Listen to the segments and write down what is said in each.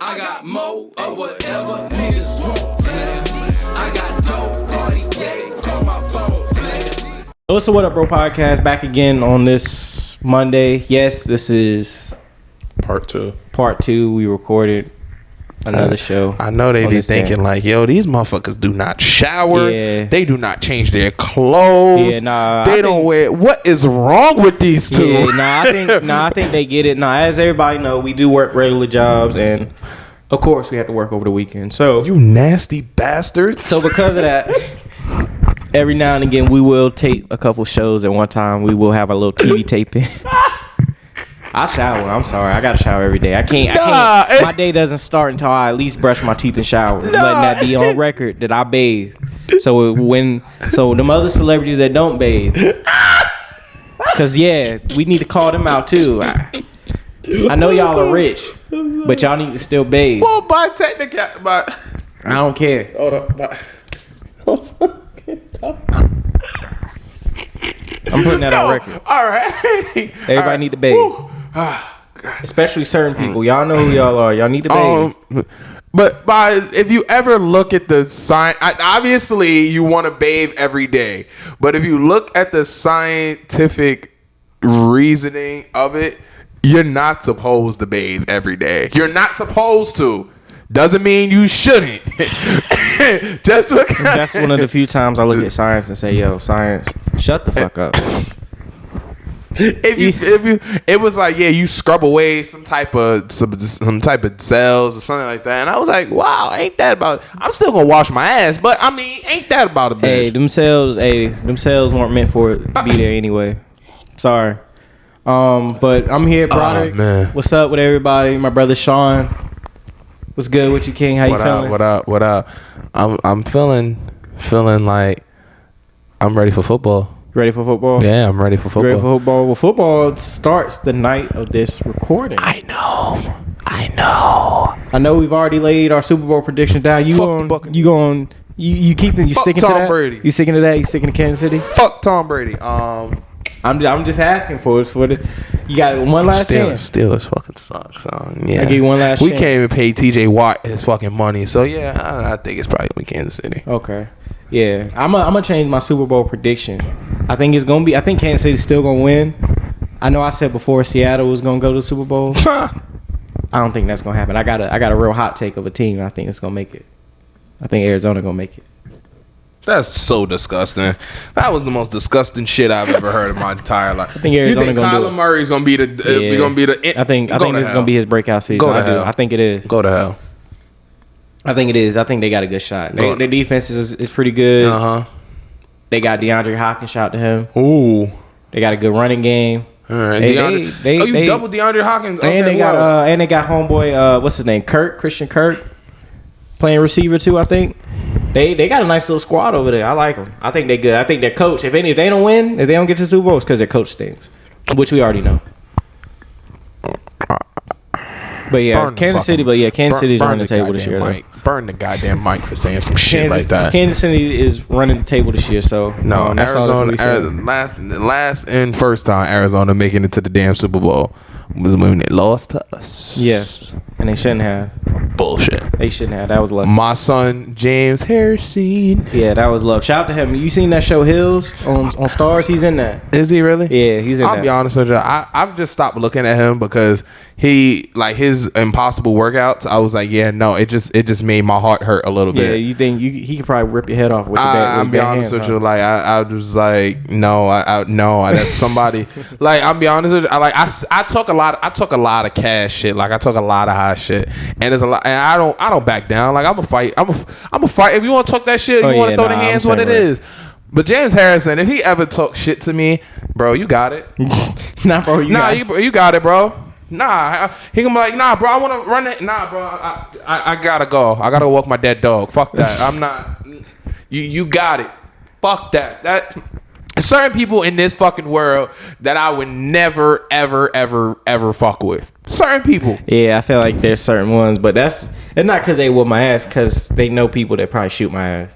I got more of whatever niggas want, man. I got dope, Cartier, call my phone, man. What's the What Up Bro podcast back again on this Monday. Yes, this is Part two. We recorded another show. I know they be thinking like, yo, these motherfuckers do not shower. Yeah. They do not change their clothes. Yeah, nah. They don't wear. What is wrong with these two? Yeah, I think they get it. Nah, as everybody know, we do work regular jobs, and of course we have to work over the weekend. So You nasty bastards. So because of that, every now and again we will tape a couple shows at one time. We will have a little TV taping. I shower. I'm sorry. I gotta shower every day. I can't. My day doesn't start until I at least brush my teeth and shower. Letting that be on record that I bathe. So them other celebrities that don't bathe, cause yeah, we need to call them out too. I know y'all are rich, but y'all need to still bathe. Well, by technical, but I don't care. Hold up. I'm putting that on record. All right. Everybody need to bathe. Especially certain people. Y'all know who y'all are. Y'all need to bathe. But if you ever look at the sign, obviously you want to bathe every day. But if you look at the scientific reasoning of it, you're not supposed to bathe every day. You're not supposed to. Doesn't mean you shouldn't. Just because. That's one of the few times I look at science and say, yo, science, shut the fuck up. If you it was like, yeah, you scrub away some type of cells or something like that, and I was like, wow, ain't that about? I'm still gonna wash my ass, but I mean, ain't that about a bitch? Hey, them cells weren't meant for it to be there anyway. Sorry. But I'm here, Broderick. Man. What's up with everybody? My brother Sean. What's good with you, King? How you feeling? What up? I'm feeling like I'm ready for football. Ready for football? Yeah, I'm ready for football. Ready for football? Well, football starts the night of this recording. I know. I know we've already laid our Super Bowl prediction down. You sticking to Tom that? Brady. You sticking to that? You sticking to Kansas City? Fuck Tom Brady. I'm just asking for it. You got one last chance. Steelers fucking suck. So yeah, I give you one last we chance. can't even pay TJ Watt his fucking money. So yeah, I think it's probably gonna be Kansas City. Okay. Yeah, I'm gonna change my Super Bowl prediction. I think Kansas City's still gonna win. I know I said before Seattle was gonna go to the Super Bowl. I don't think that's gonna happen. I got a real hot take of a team. I think it's gonna make it. I think Arizona gonna make it. That's so disgusting. That was the most disgusting shit I've ever heard in my entire life. I think Arizona gonna do it. Kyler Murray's gonna be the. I think this is gonna be his breakout season. I think it is. Go to hell. I think it is. I think they got a good shot. Their defense is pretty good. They got DeAndre Hopkins. Shout out to him. Ooh. They got a good running game. All right. They doubled DeAndre Hopkins. And they got homeboy. What's his name? Christian Kirk, playing receiver too. I think they got a nice little squad over there. I like them. I think they good. I think their coach. If they don't win, if they don't get to the Super Bowl, it's because their coach stinks, which we already know. But yeah, Kansas City's running the table this year. Burn the goddamn mic for saying some shit like that. Kansas City is running the table this year, so no, Arizona last and first time Arizona making it to the damn Super Bowl was when they lost to us. Yeah, and they shouldn't have. Bullshit. They shouldn't have. That was luck. My son James Harrison. Yeah, that was luck. Shout out to him. You seen that show Hills on Stars? He's in that. Is he really? Yeah, he's in that. I'll be honest with you. I've just stopped looking at him because he like his impossible workouts. I was like, yeah, no, it just made my heart hurt a little bit. Yeah, you think he could probably rip your head off with your bad I'll be honest with you. Like I was like, no, that's somebody. Like I'll be honest with you. I took a lot of cash shit. Like I took a lot of high shit, and there's a lot. And I don't back down. Like I'm a fight. I'm a fight. If you want to talk that shit, you want to throw the hands. What it is. But James Harrison, if he ever talk shit to me, bro, you got it. Nah, bro, you got it, bro. Nah, he gonna be like, nah, bro, I want to run it. Nah, bro, I gotta go. I gotta walk my dead dog. Fuck that. I'm not. You got it. Fuck that. That. Certain people in this fucking world that I would never, ever fuck with. Certain people. Yeah, I feel like there's certain ones, but it's not because they whoop my ass, because they know people that probably shoot my ass.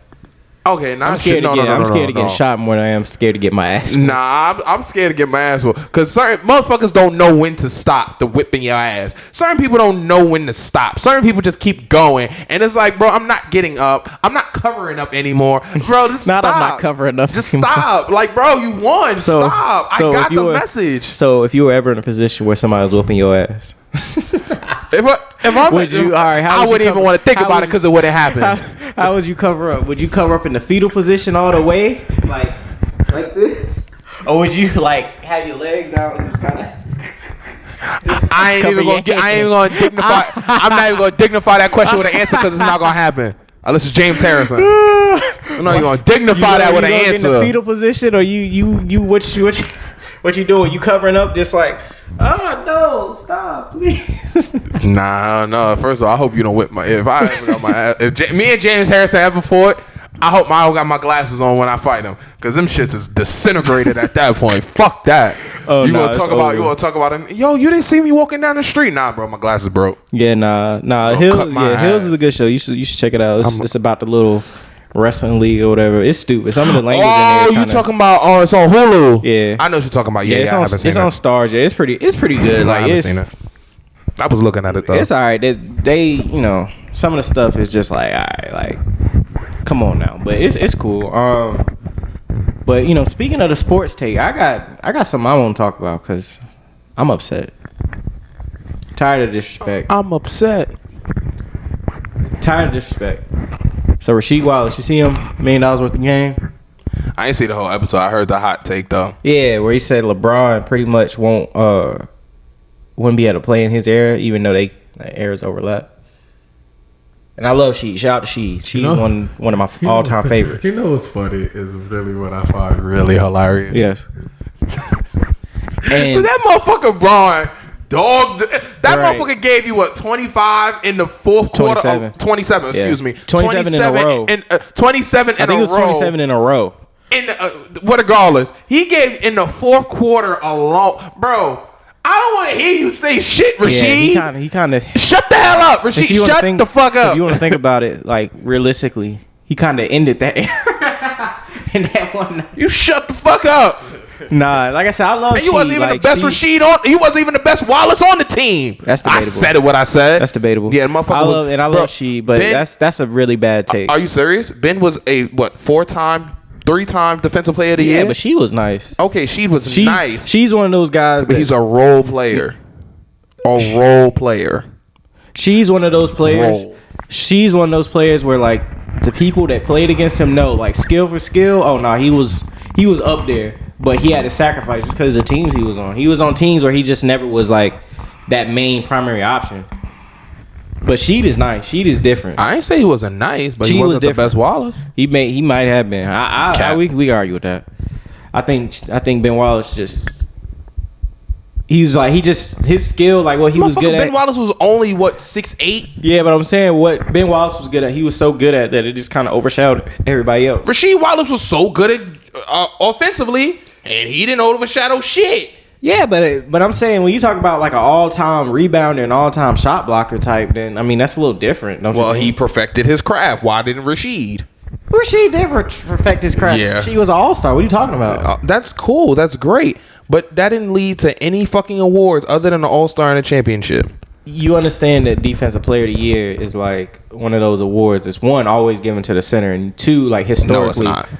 Okay, now I'm scared to get shot more than I am scared to get my ass whooped. Nah, I'm scared to get my ass whooped. Because certain motherfuckers don't know when to stop the whipping your ass. Certain people don't know when to stop. Certain people just keep going. And it's like, bro, I'm not getting up. I'm not covering up anymore. Bro, just stop. I'm not covering up Just anymore. Stop. Like, bro, you won. Stop. I got the message. So if you were ever in a position where somebody was whooping your ass. I wouldn't even want to think about it because it wouldn't happen. How would you cover up? Would you cover up in the fetal position all the way, like this, or would you like have your legs out and just kind of? I ain't even gonna dignify. I'm not even gonna dignify that question with an answer because it's not gonna happen. Unless it's James Harrison. I'm not even gonna dignify that with an answer. In the fetal position, or you what you doing? You covering up just like, oh no, stop, please. Nah, no. First of all, I hope you don't whip my. If I ever got my ass, if me and James Harrison ever fought, I hope I don't got my glasses on when I fight him, cause them shits is disintegrated at that point. Fuck that. Oh, you want to talk about him? Yo, you didn't see me walking down the street? Nah, bro, my glasses broke. Yeah, nah. Hills is a good show. You should check it out. It's about the little wrestling league or whatever. It's stupid. Some of the language in there. You talking about? Oh, it's on Hulu. Yeah, I know what you're talking about. Yeah, it's I haven't seen it. It's on Stars. Yeah, it's pretty good. I haven't seen it. I was looking at it though. It's all right. They you know, some of the stuff is just like, all right, like, come on now. But it's cool. But you know, speaking of the sports take, I got something I want to talk about because I'm upset. Tired of disrespect. I'm upset. Tired of disrespect. So Rasheed Wallace, you see him? $1 million worth of game. I ain't see the whole episode. I heard the hot take though. Yeah, where he said LeBron pretty much wouldn't be able to play in his era, even though the eras overlap. And I love Sheed. Shout out to Sheed. She's one of my all-time favorites. You know what's funny is really what I find really hilarious. Yes. And that motherfucker Braun, dog. That motherfucker gave you what, 25 in the fourth quarter? 27. Excuse me. 27 in a row. 27 in a row. I think it was 27 in a row. Regardless, he gave in the fourth quarter alone, bro. I don't want to hear you say shit, Rasheed. Yeah, he kind of shut the hell up, Rasheed. Shut the fuck up. If you want to think about it, like realistically, he kind of ended that in that one night. You shut the fuck up. Nah, like I said, I love. And you wasn't even the best Rasheed on. He wasn't even the best Wallace on the team. That's debatable. I said it what I said. That's debatable. Yeah, the motherfucker I love Sheed, but Ben, that's a really bad take. Are you serious? Ben was a 3-time defensive player of the year? Yeah, but she was nice. Okay, Sheed was nice. She's one of those guys. But he's a role player. A role player. She's one of those players. She's one of those players where like the people that played against him know, like skill for skill. Oh no, he was up there, but he had to sacrifice just because of the teams he was on. He was on teams where he just never was like that main primary option. But Sheed is nice. Sheed is different. I ain't say he wasn't nice, but he wasn't the best Wallace. He might have been. We argue with that. I think Ben Wallace just. His skill, like what he was good at. Ben Wallace was only 6'8". Yeah, but I'm saying what Ben Wallace was good at, he was so good at that it just kind of overshadowed everybody else. Rasheed Wallace was so good at offensively, and he didn't overshadow shit. Yeah, but I'm saying when you talk about like an all-time rebounder and all-time shot blocker type, then I mean that's a little different. Don't you think? He perfected his craft. Why didn't Rasheed? Rasheed did perfect his craft. Yeah, she was an all-star. What are you talking about? That's cool. That's great. But that didn't lead to any fucking awards other than an all-star and a championship. You understand that Defensive Player of the Year is like one of those awards. It's one, always given to the center, and two, like historically. No, it's not.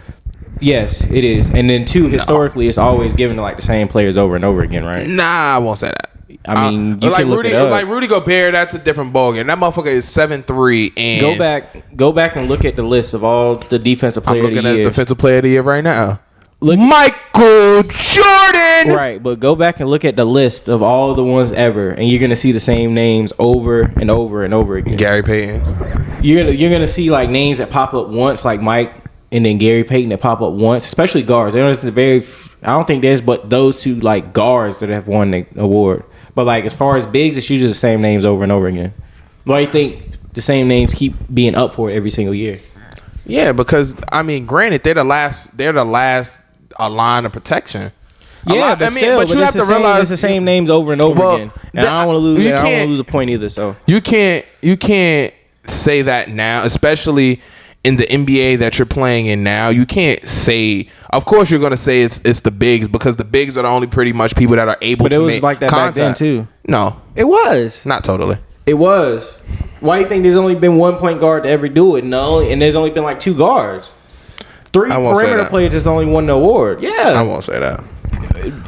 Yes, it is. And then two, historically, it's always given to like the same players over and over again, right? Nah, I won't say that. I mean, you can look it up. Like Rudy Gobert, that's a different ballgame. That motherfucker is 7'3", and go back and look at the list of all the Defensive Player of the Year. I'm looking at Defensive Player of the Year right now. Michael Jordan. Right, but go back and look at the list of all the ones ever, and you're gonna see the same names over and over and over again. Gary Payton. You're gonna see like names that pop up once, like Mike, and then Gary Payton that pop up once, especially guards. I don't think there's but those two like guards that have won the award. But like as far as bigs, it's usually the same names over and over again. Why do you think the same names keep being up for it every single year? Yeah, because I mean, granted, they're the last a line of protection. Yeah, but you have to realize it's the same names over and over again. And I don't want to lose. I don't want to lose a point either. So you can't say that now, especially in the NBA that you're playing in now, you can't say. Of course, you're gonna say it's the bigs because the bigs are the only pretty much people that are able But to it was make like that contact. back then too. No, It was. not totally. It was. Why do you think there's only been one point guard to ever do it? No, and there's only been like 2 guards. 3 I won't say perimeter that. players just only won the award. I Yeah, won't say that.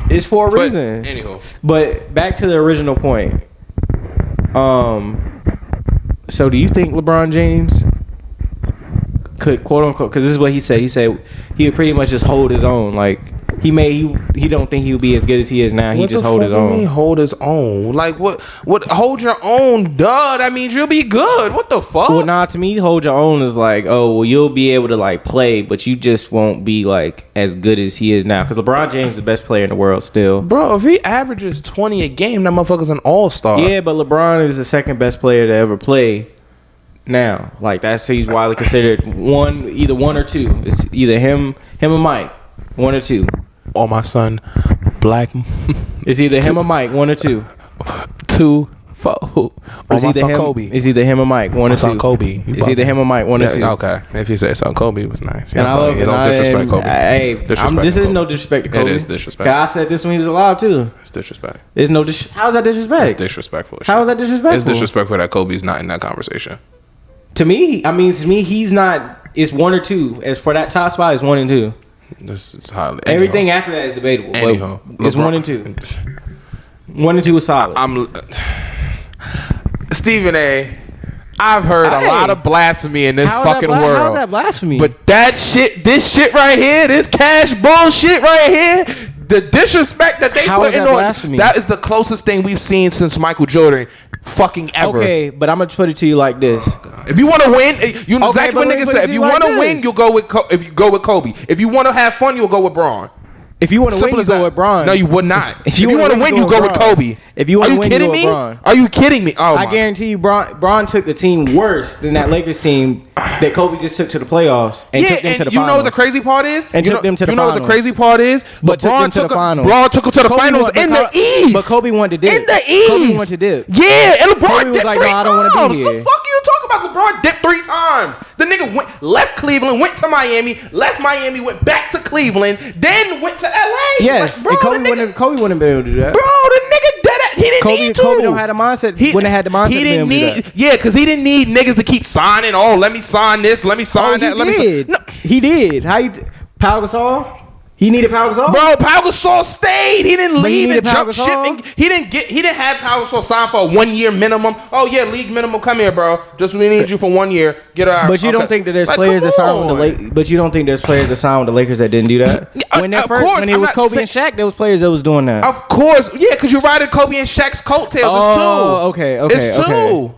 it's for a But reason. anywho, But back to the original point. So do you think LeBron James could, quote unquote, because this is what he said. He said he would pretty much just hold his own. Like he don't think he would be as good as he is now. He just hold his What do you mean own. hold his own? Like what? What? Hold your own? Duh. That means you'll be good. What the fuck? Well, nah, to me, hold your own is like, oh, well, you'll be able to like play, but you just won't be like as good as he is now. Because LeBron James is the best player in the world still. Bro, if he averages 20 a game, that motherfucker's an all-star. Yeah, but LeBron is the second best player to ever play now. Like he's widely considered either one or two. It's either him or Mike, 1 or 2. Or my son, Black. It's either him or Mike, 1 or 2. 2, 4. Or It's my either son him. Kobe. It's either him or Mike, 1 or 2. son Kobe. It's either him or Mike, 1 or 2. Okay, if you say son Kobe was nice. And I love you don't disrespect Kobe. Hey, Disrespect this is Kobe. no disrespect to Kobe. It is disrespect. 'Cause I said this when he was alive too. It's disrespect. There's no how's that disrespect? It's disrespectful. as How shit. is that disrespectful? It's disrespectful that Kobe's not in that conversation. To me, he's not. It's 1 or 2. As for that top spot, it's 1 and 2. This is highly. Everything after that is debatable. Anyhow, But it's 1 and 2. 1 and 2 is solid. Stephen A. I've heard a Hey. lot of blasphemy in this How is that fucking world. How's that blasphemy? But this shit right here, this cash bullshit right here, the disrespect that they How put is in that on, blasphemy? that is the closest thing we've seen since Michael Jordan fucking ever. okay, but I'm gonna put it to you like this. If you want to win, you know Okay, exactly but what let me niggas put it say. to If you you like want to win, this. you'll go with if you go with Kobe. If you want to have fun, you'll go with Braun. If you want to win, Simple you as go that. with Bron. No, you would not. If If you want to win, you go with Bron. Kobe. If you want Are to you win, kidding you go me? with Bron. Are you kidding me? Oh I my. guarantee you, Bron took the team worse than that Lakers team that Kobe just took to the playoffs and took them to the you finals. know what the crazy part is? And you took them to the You know what the finals. crazy part is? But took LeBron them to the finals. LeBron took them to the Kobe finals went- in but the East. But Kobe wanted to dip. In the East. Kobe wanted to dip. Yeah, and LeBron Kobe was dipped like, 3 "No, I don't wanna be times. here." The fuck you talking about? LeBron dipped 3 times. The nigga left Cleveland, went to Miami, left Miami, went back to Cleveland, then went to LA. Yes, Like, bro, and the nigga, Kobe wouldn't be able to do that. bro, the nigga dead. He didn't need to. Kobe don't have the mindset. Wouldn't have had the mindset. He to didn't be able to do need. that. Yeah, because he didn't need niggas to keep signing. Oh, let me sign this. Let me sign that. Let me. Did. No. He did. How you? Pau Gasol? He needed Pau Gasol. Bro, Pau Gasol stayed. He didn't But he leave needed and Pau jump ship. Gasol? And he didn't have Pau Gasol sign for a 1 year minimum. Oh yeah, league minimum. Come here, bro. Just we need you for 1 year. Get out. But you don't think that there's players that signed with the Lakers? But you don't think there's players that signed with the Lakers that didn't do that? When of course, when it I'm was not Kobe and Shaq, there was players that was doing that. Of course, yeah, because you're riding Kobe and Shaq's coattails. It's two. Okay. It's two. Okay.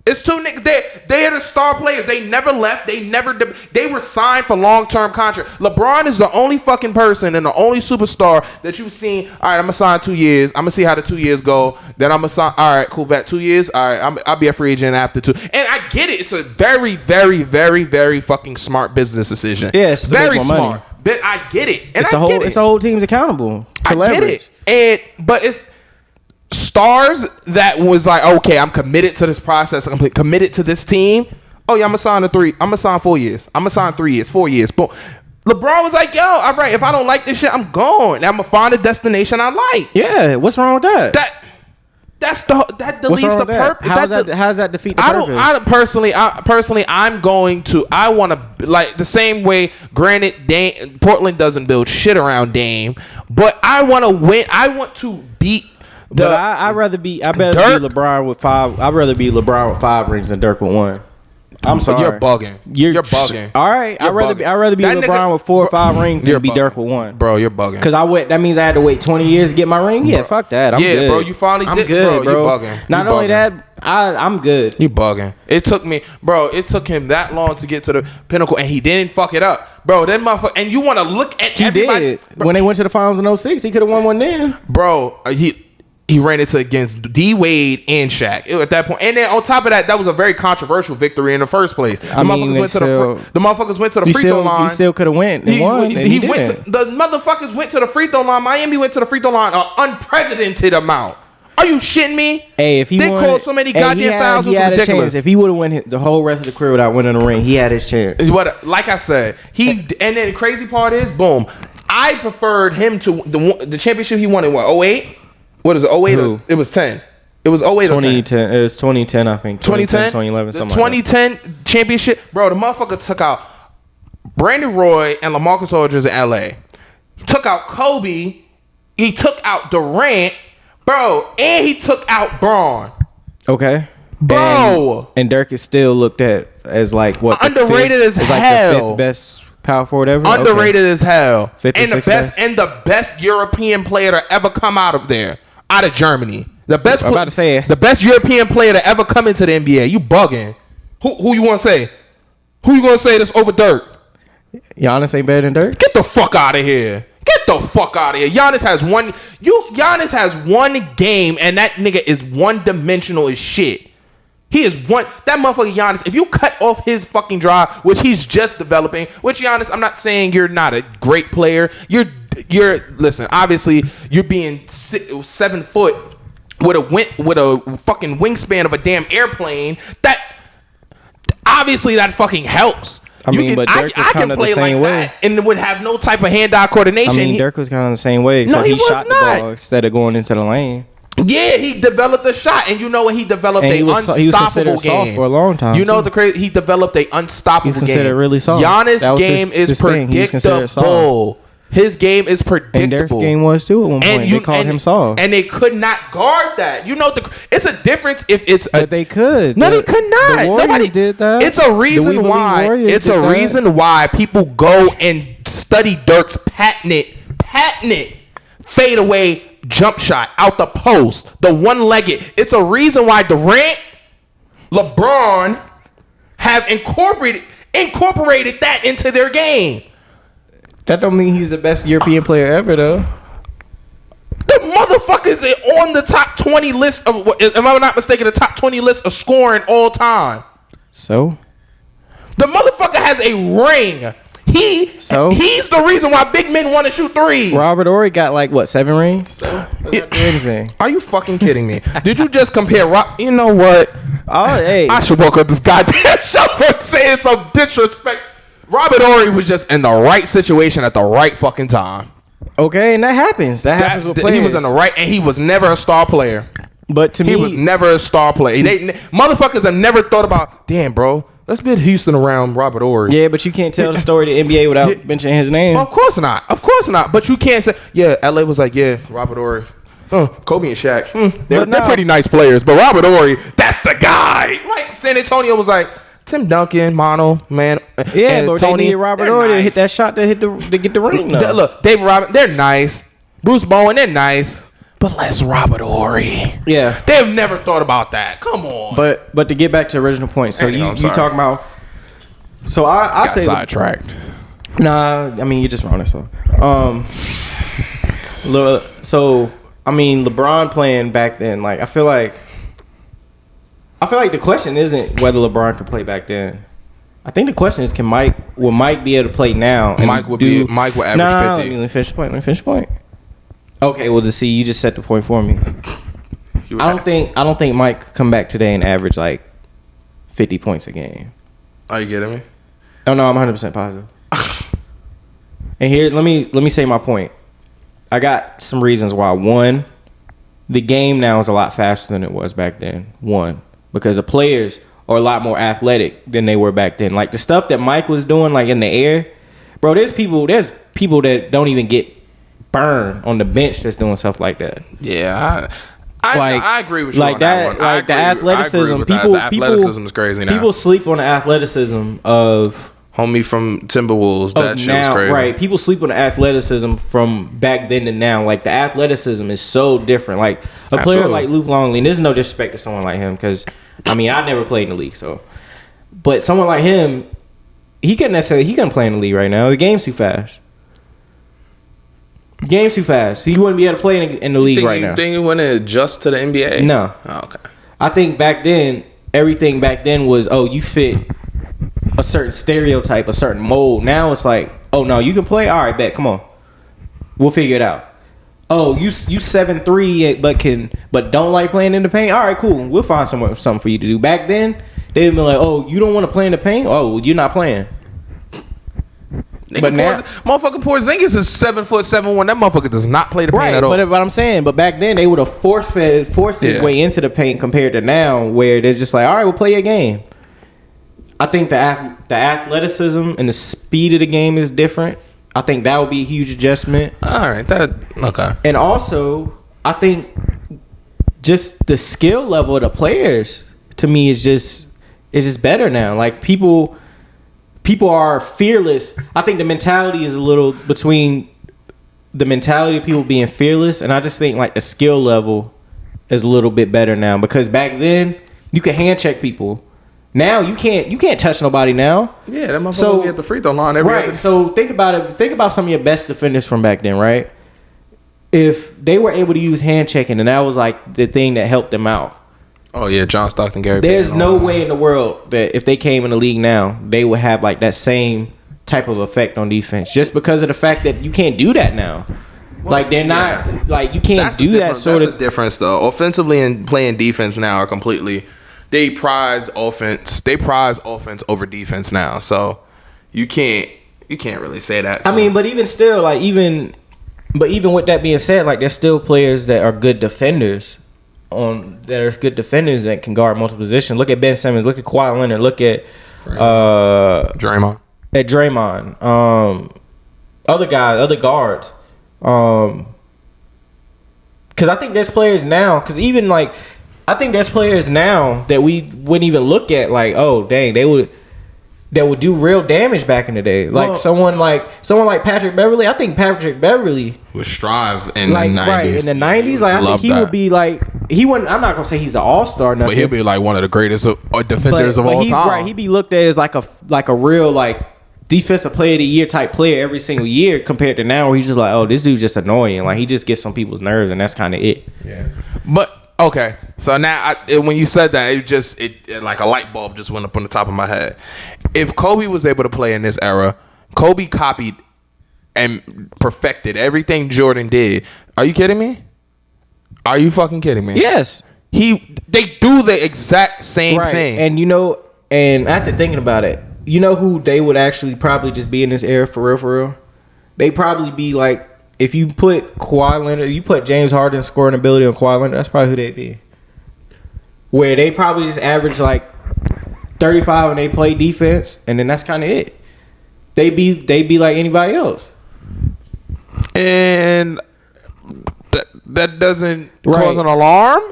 It's 2 niggas. They are the star players. They never left. They were signed for long-term contract. LeBron is the only fucking person and the only superstar that you've seen. All right, I'm gonna sign 2 years. I'm gonna see how the 2 years go. Then I'm gonna sign. All right, cool. Back 2 years. All right, I'll be a free agent after 2. And I get it. It's a very, very, very, very fucking smart business decision. Yes, to very make more money. smart. But I get it. And It's I get it. It's the whole team's accountable to I leverage. get it. But it's stars that was like, okay, I'm committed to this process. I'm committed to this team. Oh yeah, I'm gonna sign 4 years. I'm gonna sign 3 years, 4 years. But LeBron was like, yo, all right, if I don't like this shit, I'm gone. And I'm gonna find a destination I like. Yeah. What's wrong with that? That What's deletes wrong the with that? purpose. How does that defeat the purpose? I want to like the same way. Granted, Portland doesn't build shit around Dame, but I want to win. I want to beat. But I'd rather be LeBron with 5. I'd rather be LeBron with 5 rings than Dirk with 1. I'm sorry. You're bugging. You're bugging. All right. I'd rather be That LeBron nigga- with 4 or 5 rings You're than be bugging. Dirk with 1. Bro, you're bugging. Cause that means I had to wait 20 years to get my ring. Yeah, fuck that. I'm good. bro, you finally I'm did. good, bro. bro. You bugging. Not You only bugging. that, I'm good. You bugging. It took him that long to get to the pinnacle, and he didn't fuck it up, bro. That motherfucker. And you want to look at He everybody, did. bro, When they went to the finals in 06, he could have won one then. bro. He ran into against D Wade and Shaq at that point, and then on top of that, that was a very controversial victory in the first place. The motherfuckers went to the free throw line. He still could have went and won. And he went didn't. The motherfuckers went to the free throw line. Miami went to the free throw line an unprecedented amount. Are you shitting me? Hey, if he they won, called so many goddamn fouls, it was ridiculous. If he would have won the whole rest of the career without winning the ring, he had his chance. What? Like I said, and then the crazy part is, boom. I preferred him to the championship he won in what? 08? What is it? 08? Who? It was 10. It was 08 or 10. 2010. It was 2010, I think. 2010, 2011, the something 2010 championship, bro. The motherfucker took out Brandon Roy and LaMarcus Aldridge in LA. He took out Kobe. He took out Durant, bro, and he took out Braun. Okay. Bro. And Dirk is still looked at as like what? Underrated as like hell. the fifth best power forward ever. Underrated as hell. Fifth And the best European player to ever come out of Germany. The best. I'm about to say it. The best European player to ever come into the NBA. You bugging? Who you want to say? Who you gonna say that's over Dirk? Giannis ain't better than Dirk. Get the fuck out of here. Get the fuck out of here. Giannis has one game, and that nigga is one-dimensional as shit. He is that motherfucker Giannis. If you cut off his fucking drive, which he's just developing, which Giannis, I'm not saying you're not a great player. You're listen. Obviously, you're being 7 foot with a fucking wingspan of a damn airplane. That obviously that fucking helps. I mean, but Dirk was kind of the same way, that and would have no type of hand-eye coordination. I mean, Dirk was kind of the same way. No, he was shot not. the ball instead of going into the lane. Yeah, he developed a shot, and you know what? He developed he was unstoppable considered soft game for a long time. You know he developed a unstoppable He's considered game. really soft. Giannis' game is predictable. His game is predictable. And Dirk's game was too at one point. They called him soft, and they could not guard that. You know, it's a difference if it's. But they could. No, they could not. The Warriors did that. It's a reason why. It's a reason why people go and study Dirk's patented fadeaway jump shot out the post, the one-legged. It's a reason why Durant, LeBron have incorporated that into their game. That don't mean he's the best European player ever, though. The motherfuckers are on the top 20 list of, if I'm not mistaken, the top 20 list of scoring all time. So? The motherfucker has a ring. He's the reason why big men want to shoot threes. Robert Horry got like what, 7 rings? So does not do anything. Are you fucking kidding me? Did you just compare? You know what? Oh, hey, I should woke up this goddamn show for saying some disrespect. Robert Horry was just in the right situation at the right fucking time. Okay, and that happens. That happens with players. He was in the right, and he was never a star player. But to me, he was never a star player. Motherfuckers have never thought about, damn, bro, let's build Houston around Robert Horry. Yeah, but you can't tell the story of the NBA without mentioning his name. Of course not. But you can't say, yeah, LA was like, yeah, Robert Horry. Kobe and Shaq. They're pretty nice players, but Robert Horry, that's the guy. Like San Antonio was like, Tim Duncan, Mono, man. Yeah, but Tony, they needed Robert Horry to hit that shot to get the ring. Look, David Robinson, they're nice. Bruce Bowen, they're nice. But less Robert Horry. Yeah. They've never thought about that. Come on. But to get back to the original point, so you talking about. So I say sidetracked. Nah, I mean you're just wrong. So I mean LeBron playing back then, like I feel like the question isn't whether LeBron could play back then. I think the question is, will Mike be able to play now? Mike would average 50. Let me finish the point. Okay, well, to see, you just set the point for me. I don't think Mike could come back today and average like 50 points a game. Are you kidding me? Oh no, I'm 100% positive. And here, let me say my point. I got some reasons why. One, the game now is a lot faster than it was back then. One, because the players are a lot more athletic than they were back then. Like the stuff that Mike was doing, like in the air, bro. There's people that don't even get burned on the bench that's doing stuff like that. Yeah, I agree with you like on that one. Like the athleticism, people, the athleticism is crazy now. People sleep on the athleticism of homie from Timberwolves. That shit was crazy. Right, people sleep on the athleticism from back then to now. Like the athleticism is so different. Like a player like Luke Longley, and there's no disrespect to someone like him, because I mean I never played in the league, so. But someone like him, he couldn't play in the league right now. The game's too fast. Game's too fast. He wouldn't be able to play in the league right now. You think he wouldn't adjust to the NBA? No. Oh, okay. I think back then, everything back then was, you fit a certain stereotype, a certain mold. Now it's like, oh no, you can play? All right, bet, come on. We'll figure it out. oh, you 7'3", but don't like playing in the paint. All right, cool. We'll find something for you to do. Back then, they'd be like, oh, you don't want to play in the paint? Oh, well, you're not playing. Nigga, But now, motherfucking Porzingis is 7'7". That motherfucker does not play the paint at all. But I'm saying, but back then they would have forced his way into the paint compared to now, where they're just like, all right, we'll play your game. I think the athleticism and the speed of the game is different. I think that would be a huge adjustment. All right, okay. And also, I think just the skill level of the players to me is just better now. Like people are fearless. I think the mentality is a little between the mentality of people being fearless, and I just think like the skill level is a little bit better now, because back then you could hand check people. Now you can't touch nobody now. Yeah, that motherfucker will be at the free throw line every right. So think about it. Think about some of your best defenders from back then, right? If they were able to use hand checking, and that was like the thing that helped them out. Oh yeah, John Stockton, Gary. There's no way in the world that if they came in the league now, they would have like that same type of effect on defense, just because of the fact that you can't do that now. Well, like they're not like you can't do that sort of. That's the difference, though. Offensively and playing defense now are completely. They prize offense. They prize offense over defense now. So you can't really say that. So. I mean, but even still, like even with that being said, like there's still players that are good defenders. That can guard multiple positions. Look at Ben Simmons. Look at Kawhi Leonard. Look at Draymond. At Draymond. Other guys, other guards. Because I think there's players now. Because even like, I think there's players now that we wouldn't even look at. Like, oh dang, that would do real damage back in the day. Like someone like Patrick Beverly. I think Patrick Beverly would strive in like, the 90s. Right, in the 90s. Like I think he would be like he wouldn't. I'm not gonna say he's an all-star, nothing, but he'll be like one of the greatest defenders of all time. Right, he'd be looked at as like a real like defensive player of the year type player every single year, compared to now where he's just like, oh, this dude's just annoying. Like he just gets on people's nerves, and that's kind of it. Yeah. But okay, so now when you said that, it like a light bulb just went up on the top of my head. If Kobe was able to play in this era, Kobe copied and perfected everything Jordan did. Are you kidding me? Are you fucking kidding me? Yes. They do the exact same thing. And after thinking about it, you know who they would actually probably just be in this era for real? They probably be like, if you put Kawhi Leonard, you put James Harden's scoring ability on Kawhi Leonard, that's probably who they'd be. Where they probably just average like 35 and they play defense, and then that's kind of it. They be like anybody else. And that doesn't cause an alarm?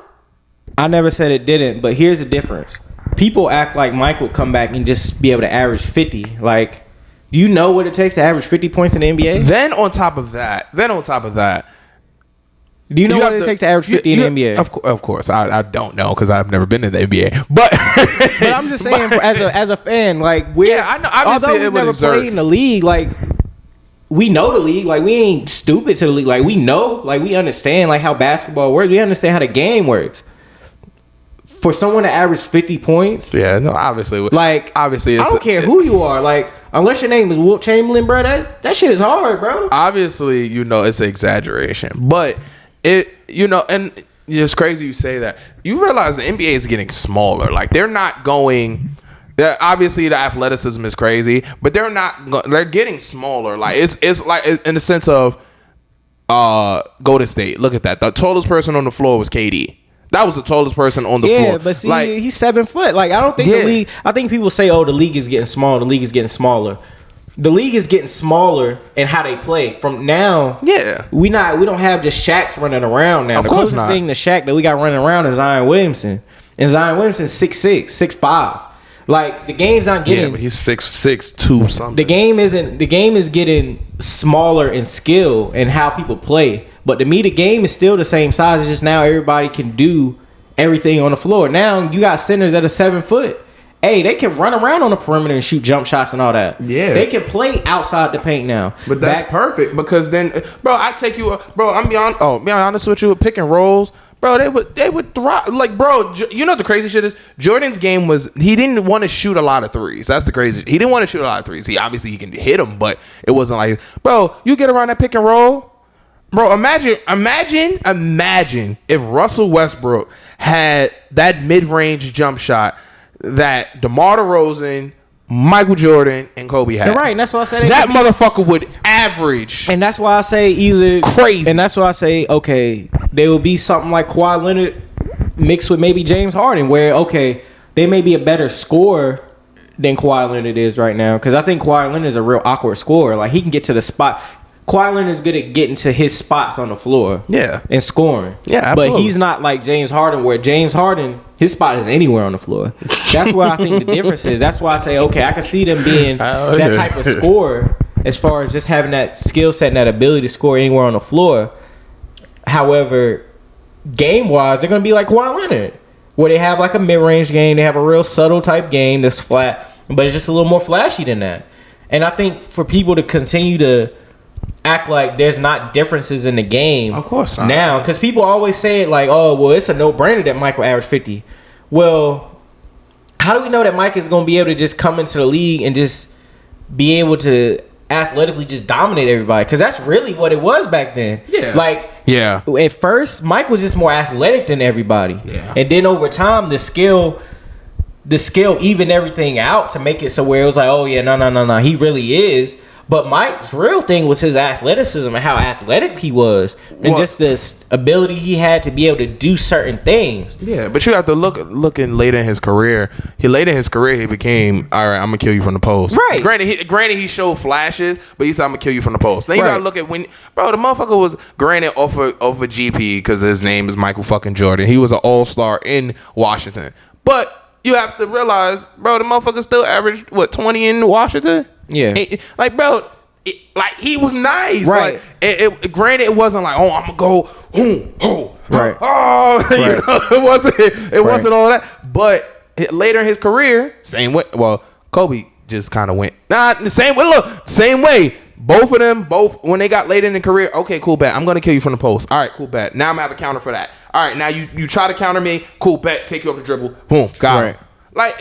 I never said it didn't, but here's the difference. People act like Mike would come back and just be able to average 50. Like, do you know what it takes to average 50 points in the NBA? Then on top of that, do you know what it takes to average 50 in the NBA? Of course, I don't know because I've never been in the NBA. But I'm just saying, as a fan, like I know. Obviously, although we've never played in the league, like we know the league. Like we ain't stupid to the league. Like we know, like we understand, like how basketball works. We understand how the game works. For someone to average 50 points, obviously, I don't care who you are, like unless your name is Wilt Chamberlain, bro. That shit is hard, bro. Obviously, it's an exaggeration, but and it's crazy you say that. You realize the NBA is getting smaller. Like they're not going. Obviously, the athleticism is crazy, but they're getting smaller. Like it's like in the sense of Golden State. Look at that. The tallest person on the floor was KD. That was the tallest person on the floor. Yeah, but see, he's 7 foot. Like I don't think the league. I think people say, "Oh, the league is getting small. The league is getting smaller." The league is getting smaller in how they play. From now, we don't have just Shaqs running around now. The closest thing to Shaq that we got running around is Zion Williamson, and Zion Williamson's 6'6", 6'5". Like the game's not getting. Yeah, but he's 6'6", 2 something. The game is getting smaller in skill and how people play. But to me, the game is still the same size. It's just now everybody can do everything on the floor. Now you got centers that are 7 foot. Hey, they can run around on the perimeter and shoot jump shots and all that. Yeah, they can play outside the paint now. But that's perfect because then, bro, I take you, bro. I'm be honest with you. With pick and rolls, bro, they would thrive. Like, bro, you know what the crazy shit is? Jordan's game was he didn't want to shoot a lot of threes. That's the crazy. He didn't want to shoot a lot of threes. He can hit them, but it wasn't like, bro, you get around that pick and roll. Bro, imagine if Russell Westbrook had that mid-range jump shot that DeMar DeRozan, Michael Jordan, and Kobe had. You're right, and that's why I said that motherfucker would average. And that's why I say either crazy. And that's why I say, okay, there will be something like Kawhi Leonard mixed with maybe James Harden, where okay, they may be a better scorer than Kawhi Leonard is right now, because I think Kawhi Leonard is a real awkward scorer. Like, he can get to the spot. Kawhi Leonard is good at getting to his spots on the floor. Yeah. And scoring. Yeah, absolutely. But he's not like James Harden, where James Harden, his spot is anywhere on the floor. That's where I think the difference is. That's why I say, okay, I can see them being that type of scorer as far as just having that skill set and that ability to score anywhere on the floor. However, game-wise, they're going to be like Kawhi Leonard, where they have like a mid-range game. They have a real subtle type game that's flat, but it's just a little more flashy than that. And I think for people to continue to act like there's not differences in the game, of course not. Now, because people always say it like, oh, well, it's a no-brainer that Mike will average 50. Well, how do we know that Mike is going to be able to just come into the league and just be able to athletically just dominate everybody? Because that's really what it was back then. Yeah. Like, yeah. At first, Mike was just more athletic than everybody. Yeah. And then over time, the skill evened everything out to make it so where it was like, oh yeah, no, he really is. But Mike's real thing was his athleticism and how athletic he was, and just this ability he had to be able to do certain things. Yeah, but you have to looking later in his career. He became, all right, I'm gonna kill you from the post. Right. Granted, he showed flashes, but he said, I'm gonna kill you from the post. Then you gotta look at when, bro, the motherfucker was granted off a GP because his name is Michael fucking Jordan. He was an all-star in Washington, but you have to realize, bro, the motherfucker still averaged 20 in Washington. Yeah, like, bro, like he was nice. Right. Like, granted, it wasn't like, oh, I'm gonna go, right. Oh, right. You know, it wasn't all that. But later in his career, same way. Well, Kobe just kind of went the same way. Look, same way. Both of them, when they got later in their career, okay, cool, bet. I'm gonna kill you from the post. All right, cool, bet. Now I'm gonna have a counter for that. All right, now you try to counter me, cool, bet. Take you off the dribble, boom, got it. Like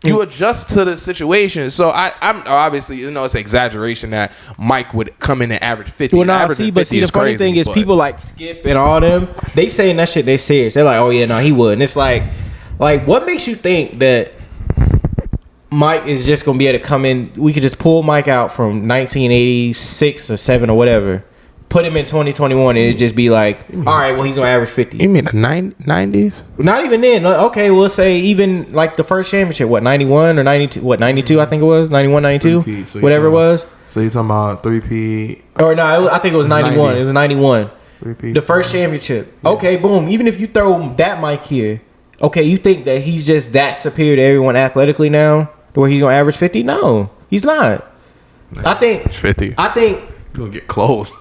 you adjust to the situation. So I'm obviously, it's an exaggeration that Mike would come in and average 50. Well, no, see, the funny thing is people like Skip and all them, they saying that shit, they serious. They're like, oh yeah, no, he would. And it's like what makes you think that Mike is just gonna be able to come in? We could just pull Mike out from 1986 or 7 or whatever, put him in 2021, and it just be like, all right, well, he's gonna average 50. You mean the 90s? Not even then. Okay, we'll say even like the first championship, 91 or 92? 92? I think it was 91, 92, so whatever it was. So you talking about 3P? Or no, I think it was 91. 90. It was 91. 3P. The first championship. Yeah. Okay, boom. Even if you throw that Mike here, okay, you think that he's just that superior to everyone athletically now, to where he's gonna average 50? No, he's not. I think 50. I think. Gonna get close.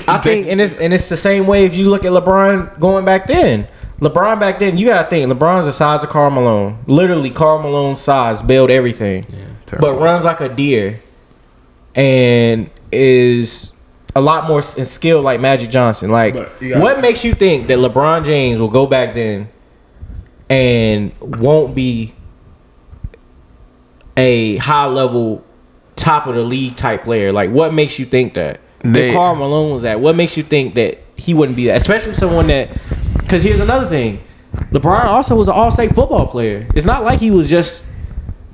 I think, and it's the same way if you look at LeBron going back then. LeBron back then, you gotta think LeBron's the size of Karl Malone. Literally, Karl Malone's size, build everything, but runs like a deer, and is a lot more in skill like Magic Johnson. Like, what makes you think that LeBron James will go back then and won't be a high level, top of the league type player? Like, what makes you think that? If Karl Malone was that, what makes you think that he wouldn't be that? Especially someone that, because here's another thing, LeBron also was an all-state football player. It's not like he was just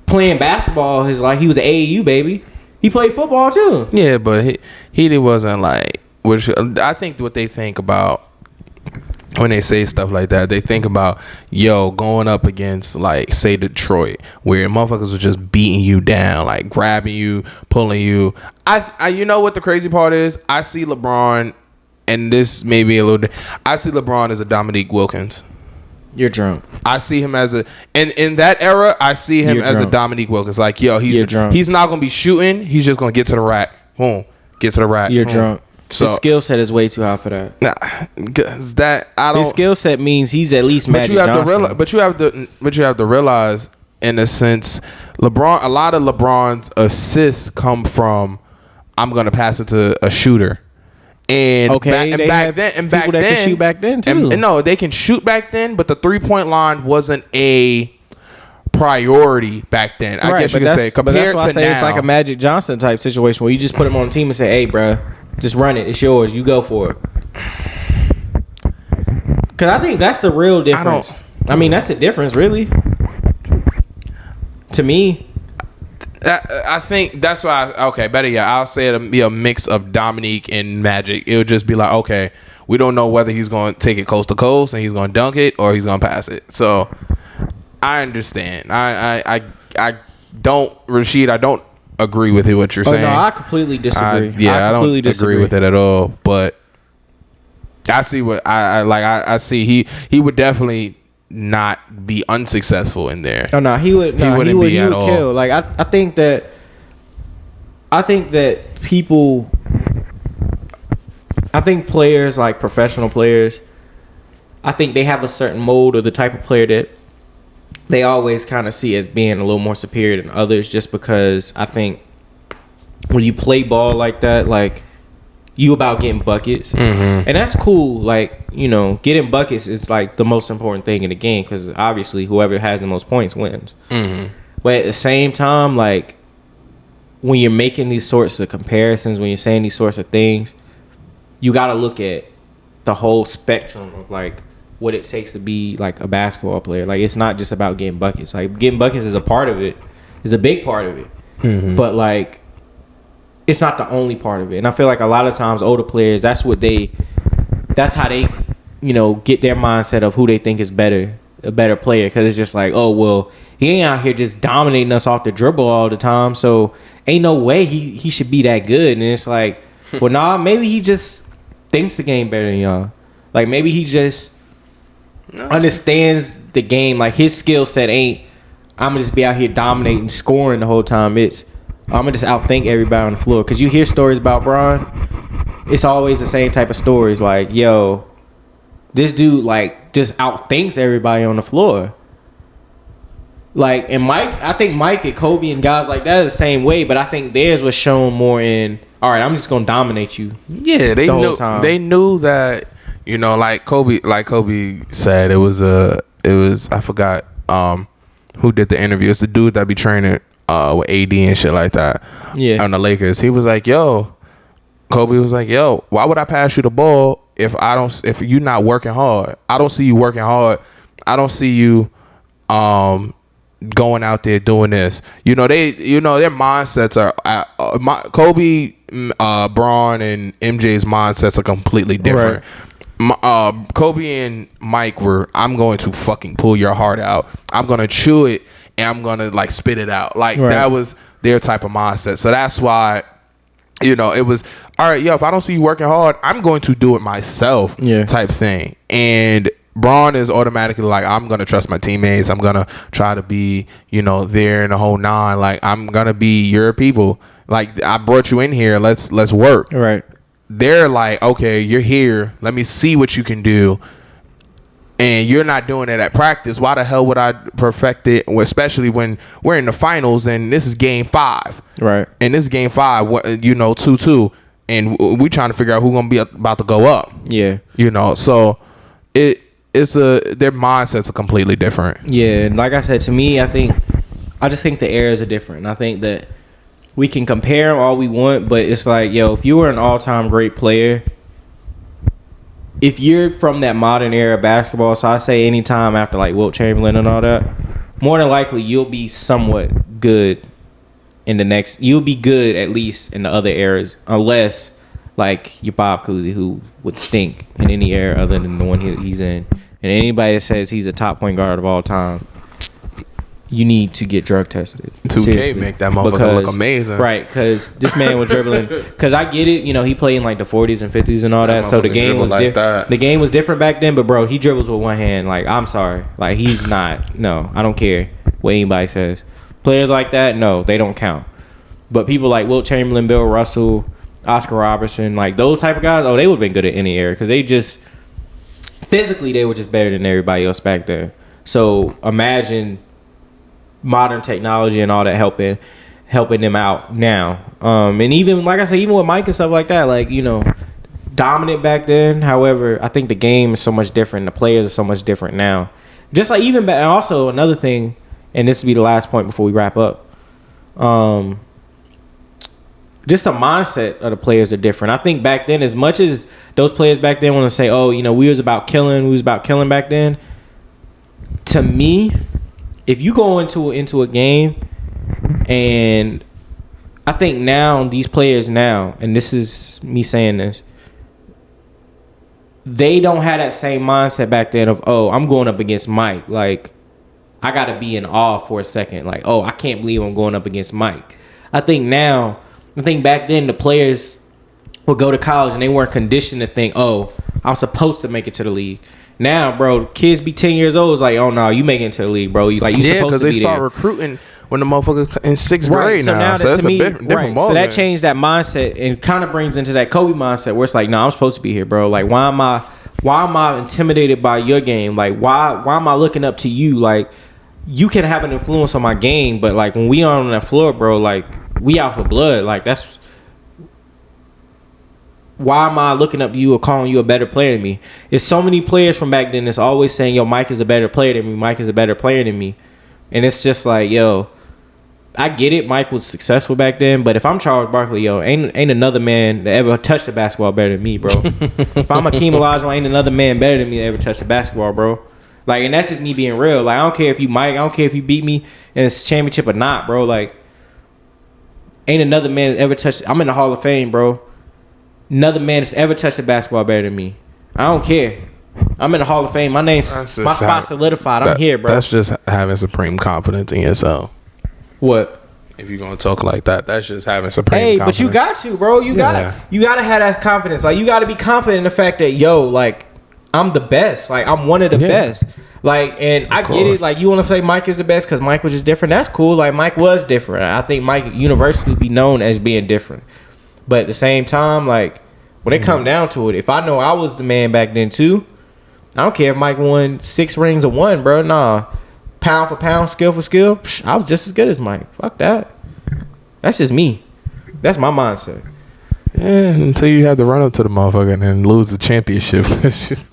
playing basketball his life. He was an AAU baby. He played football too. Yeah, but he wasn't like, which I think what they think about when they say stuff like that, they think about, going up against, like, say Detroit, where motherfuckers were just beating you down, like grabbing you, pulling you. I you know what the crazy part is? I see LeBron, and this may be a little, I see LeBron as a Dominique Wilkins. You're drunk. I see him as and in that era, I see him as a Dominique Wilkins. Like, he's not gonna be shooting. He's just gonna get to the rack. Boom, get to the rack. You're boom. drunk. So, his skill set is way too high for that. His skill set means he's at least Magic Johnson. But you have to realize, in a sense, LeBron. A lot of LeBron's assists come from, I'm gonna pass it to a shooter. And back then, could shoot back then too. No, they can shoot back then, but the 3-point line wasn't a priority back then. I guess you could say compared to now. It's like a Magic Johnson type situation where you just put him on the team and say, "Hey, bro, Just run it. It's yours. You go for it. Because I think that's the real difference. I mean, that's the difference, really. To me. I think that's why. Better yet, I'll say it'll be a mix of Dominique and Magic. It'll just be like, okay, we don't know whether he's going to take it coast to coast and he's going to dunk it or he's going to pass it. So I understand. I don't, Rasheed, I don't agree with what you're saying. No, I completely disagree. I don't agree with it at all. But I see what I see. He would definitely not be unsuccessful in there. Oh no, he would. No, he would kill. Like I think that people. I think players, like professional players, I think they have a certain mold or the type of player that they always kind of see as being a little more superior than others, just because I think when you play ball like that, like you about getting buckets, and that's cool. Like, you know, getting buckets is like the most important thing in the game, because obviously whoever has the most points wins. But at the same time, like when you're making these sorts of comparisons, when you're saying these sorts of things, you got to look at the whole spectrum of like what it takes to be like a basketball player. Like, it's not just about getting buckets. Like, getting buckets is a part of it, is a big part of it. But like, it's not the only part of it. And I feel like a lot of times older players, that's how they, you know, get their mindset of who they think is a better player. Because it's just like, oh, well, he ain't out here just dominating us off the dribble all the time, so ain't no way he should be that good. And it's like, well, nah, maybe he just thinks the game better than y'all. Like, maybe he just understands the game. Like, his skill set ain't, I'm gonna just be out here dominating, scoring the whole time. It's, I'm gonna just outthink everybody on the floor. Because you hear stories about Bron, it's always the same type of stories. Like, yo, this dude like just outthinks everybody on the floor. Like, and Mike, I think Mike and Kobe and guys like that are the same way, but I think theirs was shown more in, all right, I'm just gonna dominate you. Yeah, they knew that, you know, like Kobe said, it was I forgot who did the interview. It's the dude that be training with AD and shit like that. Yeah, on the Lakers. He was like, yo, Kobe was like, yo, why would I pass you the ball if you're not working hard? I don't see you working hard. I don't see you going out there doing this. You know, their mindsets are Kobe, Bron, and MJ's mindsets are completely different. Right. Kobe and Mike were, I'm going to fucking pull your heart out. I'm going to chew it and I'm going to like spit it out. Like, that was their type of mindset. So that's why, you know, it was, all right, yo, if I don't see you working hard, I'm going to do it myself type thing. And Bron is automatically like, I'm going to trust my teammates. I'm going to try to be, you know, there in the whole nine. Like, I'm going to be your people. Like, I brought you in here. Let's work. Right. They're like, okay, you're here. Let me see what you can do. And you're not doing it at practice. Why the hell would I perfect it? Especially when we're in the finals and this is game 5. Right. And this is game 5, you know, 2-2. And we trying to figure out who's going to be about to go up. Yeah. You know, so their mindsets are completely different. Yeah. And like I said, to me, I just think the eras are different. And I think that we can compare them all we want, but it's like, yo, if you were an all-time great player, if you're from that modern era of basketball, so I say anytime after like Wilt Chamberlain and all that, more than likely you'll be somewhat good you'll be good at least in the other eras, unless like you're Bob Cousy, who would stink in any era other than the one he's in. And anybody that says he's a top point guard of all time, you need to get drug tested. 2K make that motherfucker look amazing. Right, because this man was dribbling. Because I get it, you know, he played in like the 40s and 50s and all that. So the game was different. The game was different back then, but bro, he dribbles with one hand. Like, I'm sorry. Like, he's not. No, I don't care what anybody says. Players like that, no, they don't count. But people like Wilt Chamberlain, Bill Russell, Oscar Robertson, like those type of guys, oh, they would have been good at any era. Because they just, physically, they were just better than everybody else back then. So imagine modern technology and all that helping them out now. And even like I said, even with Mike and stuff like that, like, you know, dominant back then. However, I think the game is so much different. The players are so much different now. Just like even back, and also another thing, and this will be the last point before we wrap up. just the mindset of the players are different. I think back then, as much as those players back then want to say, oh, we was about killing back then. To me, if you go into a game, and I think now these players now, and this is me saying this, they don't have that same mindset back then of, oh, I'm going up against Mike. Like, I got to be in awe for a second. Like, oh, I can't believe I'm going up against Mike. I think back then the players would go to college and they weren't conditioned to think, oh, I'm supposed to make it to the league. Now, bro, kids be 10 years old. It's like, oh, no, you make it into the league, bro. You supposed to be there. Yeah, because they start recruiting when the motherfuckers in 6th grade now. So that's a different ball. So that changed that mindset and kind of brings into that Kobe mindset where it's like, no, I'm supposed to be here, bro. Like, why am I intimidated by your game? Like, why am I looking up to you? Like, you can have an influence on my game, but like when we on that floor, bro, like we out for blood. Like that's why am I looking up to you or calling you a better player than me? There's so many players from back then that's always saying, yo, Mike is a better player than me. Mike is a better player than me. And it's just like, yo, I get it. Mike was successful back then, but if I'm Charles Barkley, yo, ain't another man that ever touched the basketball better than me, bro. If I'm Akeem Olajuwon, ain't another man better than me that ever touched the basketball, bro. Like, and that's just me being real. Like, I don't care if you Mike. I don't care if you beat me in this championship or not, bro. Like, ain't another man that ever touched. I'm in the Hall of Fame, bro. Another man that's ever touched the basketball better than me. I don't care. I'm in the Hall of Fame. My spot solidified. I'm here, bro. That's just having supreme confidence in yourself. What? If you're gonna talk like that, that's just having supreme confidence. But you got to, bro. You gotta have that confidence. Like, you gotta be confident in the fact that, yo, like, I'm the best. Like, I'm one of the best. Like, and I get it. Like, you want to say Mike is the best because Mike was just different. That's cool. Like, Mike was different. I think Mike universally be known as being different. But at the same time, like, when it come down to it, if I know I was the man back then too, I don't care if Mike won 6 rings or 1, bro. Nah. Pound for pound, skill for skill, I was just as good as Mike. Fuck that. That's just me. That's my mindset. Yeah, until you have to run up to the motherfucker and then lose the championship.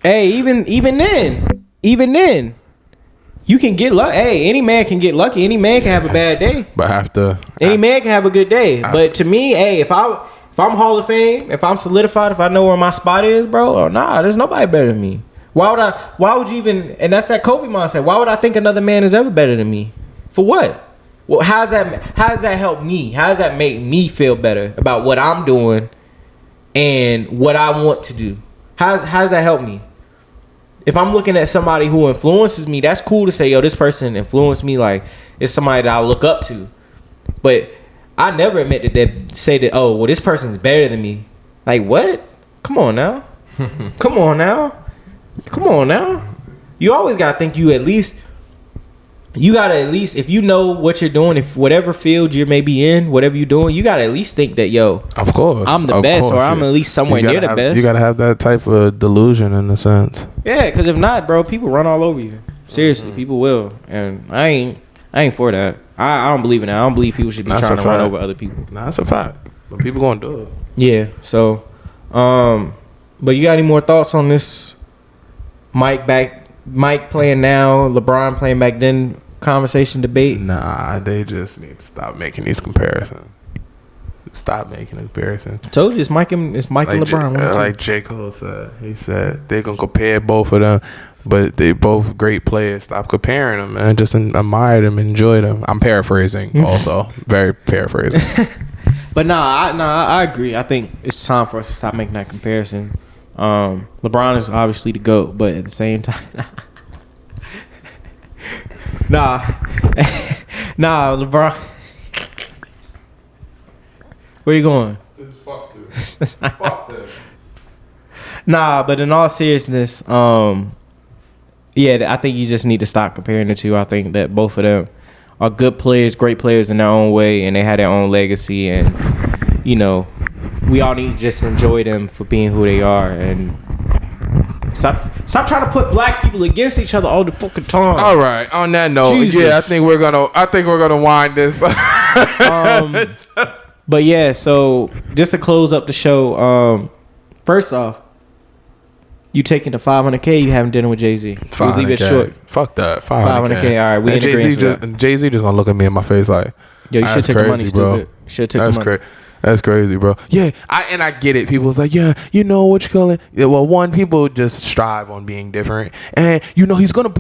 Hey, even then, you can get lucky. Hey, any man can get lucky. Any man can have a bad day. But any man can have a good day. But to me, hey, if I'm Hall of Fame, if I'm solidified, if I know where my spot is, bro, there's nobody better than me. Why would you even, and that's that Kobe mindset. Why would I think another man is ever better than me? For what? Well, how does that help me? How does that make me feel better about what I'm doing and what I want to do? How does that help me? If I'm looking at somebody who influences me, that's cool to say, yo, this person influenced me. Like, it's somebody that I look up to. But I never admit that they say that, oh, well, this person's better than me. Like, what? Come on now. Come on now. You always gotta think you gotta at least, if you know what you're doing, if whatever field you may be in, whatever you're doing, you gotta at least think that, yo, of course, I'm the best, or I'm at least somewhere near the best. You gotta have that type of delusion in a sense. Yeah, because if not, bro, people run all over you. Seriously, people will, and I ain't for that. I don't believe in that. I don't believe people should be trying to run over other people. Nah, that's a fact. But people gonna do it. Yeah. So, but you got any more thoughts on this? Mike playing now, LeBron playing back then conversation debate? Nah, they just need to stop making these comparisons. Stop making comparisons. Told you it's Mike and LeBron. Like J. Cole said, he said they're gonna compare both of them, but they both great players. Stop comparing them, man. Just admire them, enjoy them. I'm paraphrasing, also very paraphrasing. But I agree. I think it's time for us to stop making that comparison. LeBron is obviously the GOAT, but at the same time, LeBron. Where you going? Fuck this. Fuck this. But in all seriousness, I think you just need to stop comparing the two. I think that both of them are good players, great players in their own way, and they had their own legacy, and we all need to just enjoy them for being who they are, and stop trying to put black people against each other all the fucking time. All right. On that note, Jesus. Yeah, I think we're gonna wind this. But yeah, so just to close up the show, first off, you taking the $500K? You having dinner with Jay-Z? We'll leave it short. Fuck that. $500K. All right, we in agreement. Jay-Z just gonna look at me in my face like, yo, you should take the money, bro. Should take the money. Crazy. That's crazy, bro. Yeah, I get it. People's like, yeah, you know what you call it. Yeah, well, one, people just strive on being different, and you know he's gonna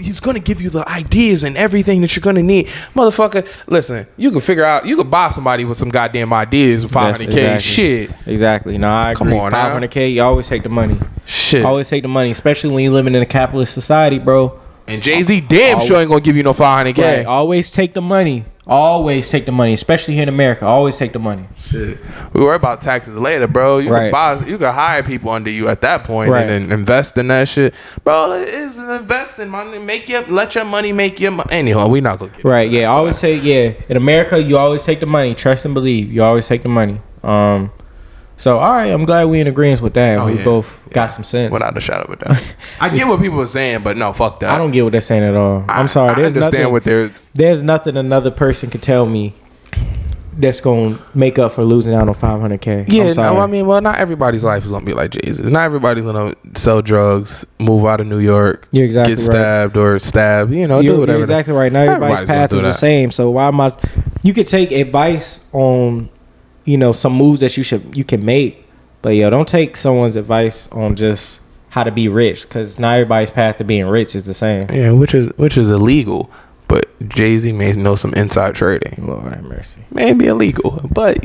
give you the ideas and everything that you're gonna need, motherfucker. Listen, you can figure out, you can buy somebody with some goddamn ideas with 500K. Exactly. Shit. Exactly. No, I agree. Come on, 500K. You always take the money. Shit. Always take the money, especially when you're living in a capitalist society, bro. And Jay-Z damn sure ain't gonna give you no 500K. Right. Always take the money. Always take the money, especially here in America. Always take the money. Shit. We worry about taxes later, bro. You Right. can hire people under you at that point Right. and then invest in that shit. Bro, it is an investing money. Let your money make your money. Anyhow, we not gonna get Right. into Yeah. that. Always take. Yeah. In America, you always take the money. Trust and believe. You always take the money. So all right, I'm glad we in agreement with that. Oh, We yeah. both got some sense. Without a shadow of a doubt. I get what people are saying, but no, fuck that. I don't get what they're saying at all. I'm sorry. I understand what they're. There's nothing another person could tell me that's gonna make up for losing out on 500K. Yeah, I'm sorry. no, I mean, well, not everybody's life is gonna be like Jay-Z's. Not everybody's gonna sell drugs, move out of New York, You're exactly get stabbed or stab. You know, do You're whatever. exactly right. Not everybody's Everybody's gonna path do is the that. same. So why am I? You could take advice on, some moves that you can make, but don't take someone's advice on just how to be rich, because not everybody's path to being rich is the same. Yeah, which is illegal. But Jay-Z may know some inside trading. Lord have mercy. Maybe illegal, but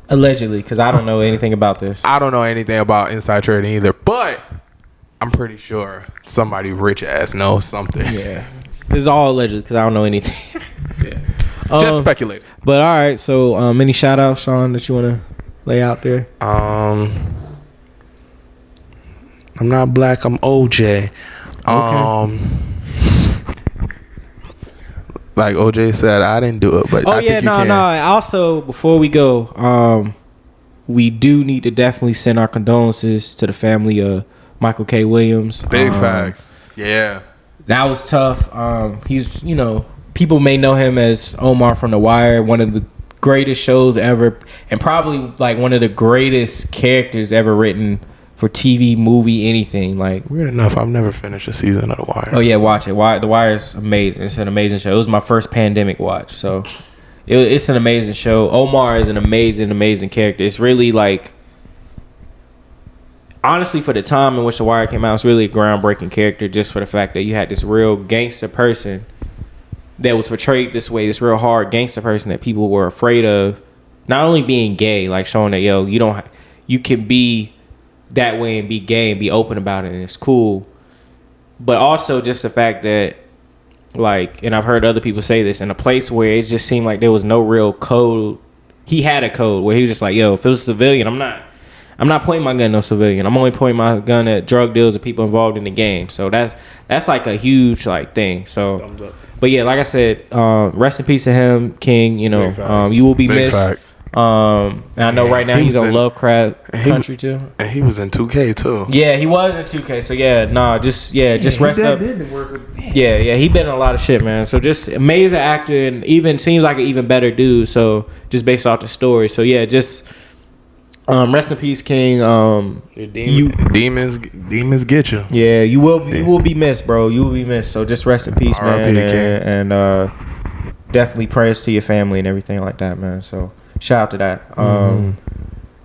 Allegedly, because I don't know anything about this. I don't know anything about inside trading either. But I'm pretty sure somebody rich ass knows something. Yeah, it's all alleged because I don't know anything. Yeah. Just speculate. But all right, so any shout outs, Sean, that you want to lay out there? I'm not black. I'm OJ. Like OJ said, I didn't do it, but I think you can. Also, before we go, we do need to definitely send our condolences to the family of Michael K. Williams. Big facts. Yeah. That was tough. He's, people may know him as Omar from The Wire, one of the greatest shows ever, and probably like one of the greatest characters ever written for TV, movie, anything. Like, Weird enough, I've never finished a season of The Wire. oh yeah, watch it. The Wire is amazing. It's an amazing show. It was my first pandemic watch, so it's an amazing show. Omar is an amazing character. It's really like, honestly, for the time in which The Wire came out, it's really a groundbreaking character, just for the fact that you had this real gangster person that was portrayed this way, this real hard gangster person that people were afraid of, not only being gay, like showing that you can be that way and be gay and be open about it and it's cool, but also just the fact that, like, and I've heard other people say this, in a place where it just seemed like there was no real code. He had a code where he was just like, if it was a civilian, I'm not pointing my gun at no civilian. I'm only pointing my gun at drug dealers and people involved in the game. So that's like a huge like thing. So, but yeah, like I said, rest in peace to him, King. You will be missed. Fact. And I know right now he's on Lovecraft Country too. And he was in 2K too. Yeah, he was in 2K. So just rest up. Yeah, he been in a lot of shit, man. So just amazing actor, and even seems like an even better dude. So just based off the story. So yeah, just rest in peace, King. Demons get you. Yeah, you will be missed, bro. You will be missed. So just rest in peace, man, and definitely prayers to your family and everything like that, man. So shout out to that.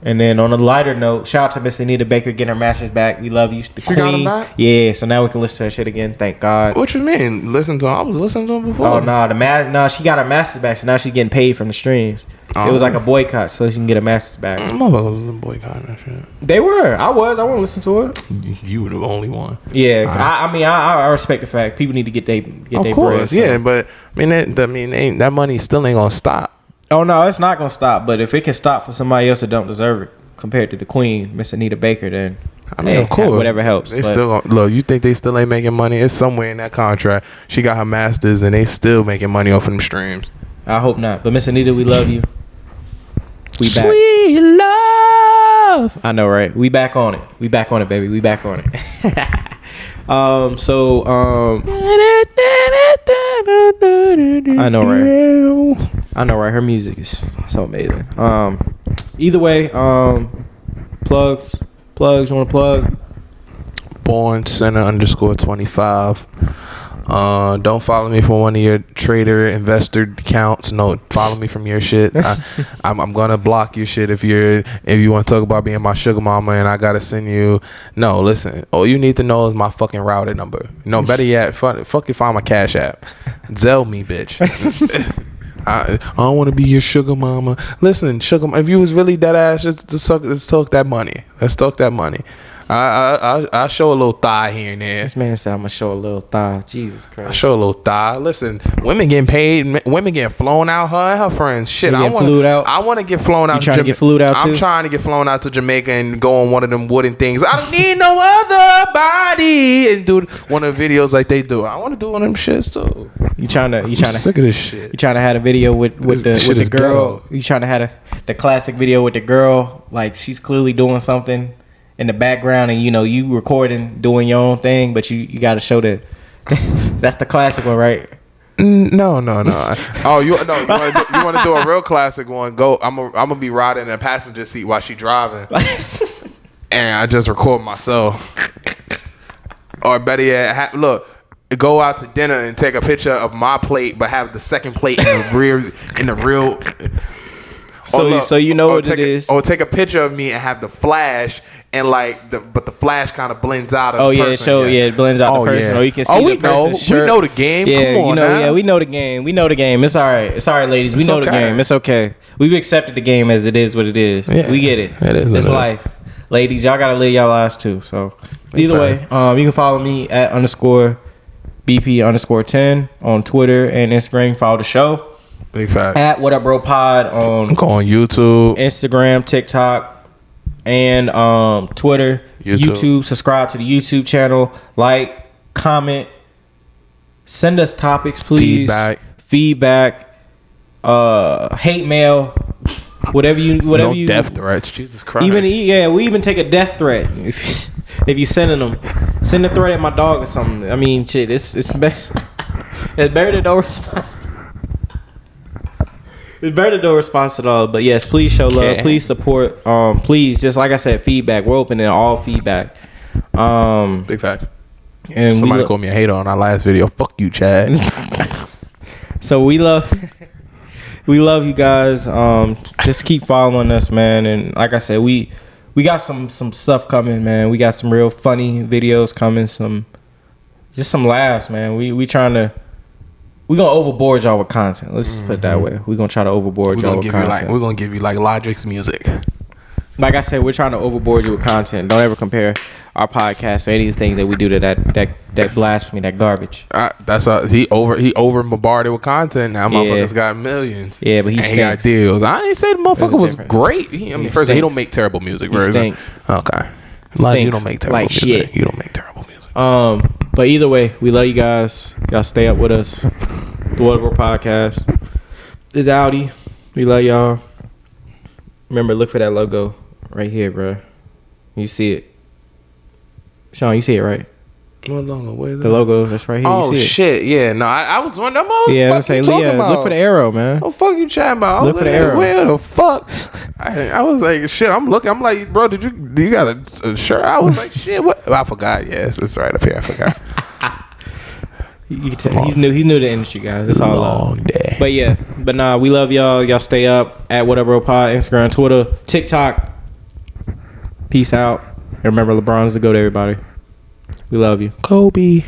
And then on a lighter note, shout out to Miss Anita Baker getting her masters back. We love you, the She queen. got 'em back? Yeah, so now we can listen to her shit again. Thank God. What you mean? Listen to him? I was listening to him before. Oh no, she got her masters back, so now she's getting paid from the streams. It was like a boycott, so she can get her masters back. Motherfuckers was boycotting that shit. They were. I won't listen to it. You were the only one. Yeah, I respect the fact people need to get their Of course, bread. So. yeah, but that money still ain't gonna stop. Oh no, it's not gonna stop. But if it can stop for somebody else that don't deserve it, compared to the Queen, Miss Anita Baker, then I mean, of course, whatever helps. They still look. You think they still ain't making money? It's somewhere in that contract. She got her masters, and they still making money off of them streams. I hope not. But Miss Anita, we love you. We back. Sweet love. I know, right? We back on it. We back on it, baby. We back on it. I know, right? I know, right? Her music is so amazing. Either way, plugs. You want to plug? Born Center _25. Don't follow me from one of your trader investor accounts. No, follow me from your shit. I'm gonna block your shit if you want to talk about being my sugar mama and I gotta send you. No, listen. All you need to know is my fucking router number. No, better yet, fucking find my Cash App. Zelle me, bitch. I don't want to be your sugar mama. Listen, if you was really dead ass, let's talk that money. Let's talk that money. I show a little thigh here and there. This man said I'm gonna show a little thigh. Jesus Christ. I show a little thigh. Listen, women getting paid. Women getting flown out. Her and her friends. Shit, I want to get flown out. You trying to get flued out too? I'm trying to get flown out to Jamaica and go on one of them wooden things. I don't need no other body and do one of the videos like they do. I want to do one of them shits too. You trying to sick of this shit. You trying to have a video with the girl. Ghetto. You trying to have the classic video with the girl, like she's clearly doing something in the background, and you recording, doing your own thing, but you got to show that. That's the classic one, right? No. Oh, you want to do a real classic one? Go. I'm gonna be riding in the passenger seat while she driving, and I just record myself. Or better yet, look. Go out to dinner and take a picture of my plate, but have the second plate in the real. So you know what it is. Or take a picture of me and have the flash and but the flash kind of blends out of the person. It blends out the person. Yeah. Or you can see the person's shirt. We know the game. Yeah, come on, now. we know the game. We know the game. It's all right. It's all right, ladies. We know the game. It's okay. We've accepted the game as it is what it is. Yeah, we get it. It is. It's life. Ladies, y'all gotta live y'all lives too. So either way, you can follow me at _BP_10 on Twitter and Instagram. Follow the show. Big fact. At What Up Bro Pod on YouTube, Instagram, TikTok, and Twitter, YouTube. Subscribe to the YouTube channel. Like, comment, send us topics, please. Feedback. Hate mail. Whatever you. Death threats. Jesus Christ. We even take a death threat if you sending them. Send a threat at my dog or something. I mean, shit, it's better. It's better than no response. It's better than no response at all. But yes, please show love. Please support. Please, just like I said, feedback. We're open to all feedback. Big fact. And somebody called me a hater on our last video. Fuck you, Chad. So we love you guys. Just keep following us, man. And like I said, we got some stuff coming, man. We got some real funny videos coming. Some laughs, man. We gonna overboard y'all with content. Let's just put it that way. We're gonna try to overboard y'all with content. We're gonna give you like Logic's music. Like I said, we're trying to overboard you with content. Don't ever compare our podcast to anything that we do to that blasphemy, that garbage. He over bombarded with content. Now motherfuckers got millions. Yeah, but he got deals. I didn't say the motherfucker was great. He don't make terrible music. He stinks. Okay. Like you don't make terrible music. Shit. You don't make terrible music. But either way, we love you guys. Y'all stay up with us. The What Up Bro Podcast is outie. We love y'all. Remember, look for that logo right here, bro. You see it. Sean, you see it, right? What logo? Where is the logo that's right here. Oh, you see shit. It? Yeah. No, I was wondering. Yeah, I was saying, look for the arrow, man. What the fuck you chatting about? Look for the arrow. Where the fuck? I was like, shit, I'm looking. I'm like, bro, do you got a shirt? I was like, shit, what? I forgot. Yes, it's right up here. I forgot. You can tell he's new to the industry, guys. That's all. Long day. But nah, we love y'all. Y'all stay up at What Up Bro Pod, Instagram, Twitter, TikTok. Peace out. And remember, LeBron's the GOAT, everybody. We love you. Kobe.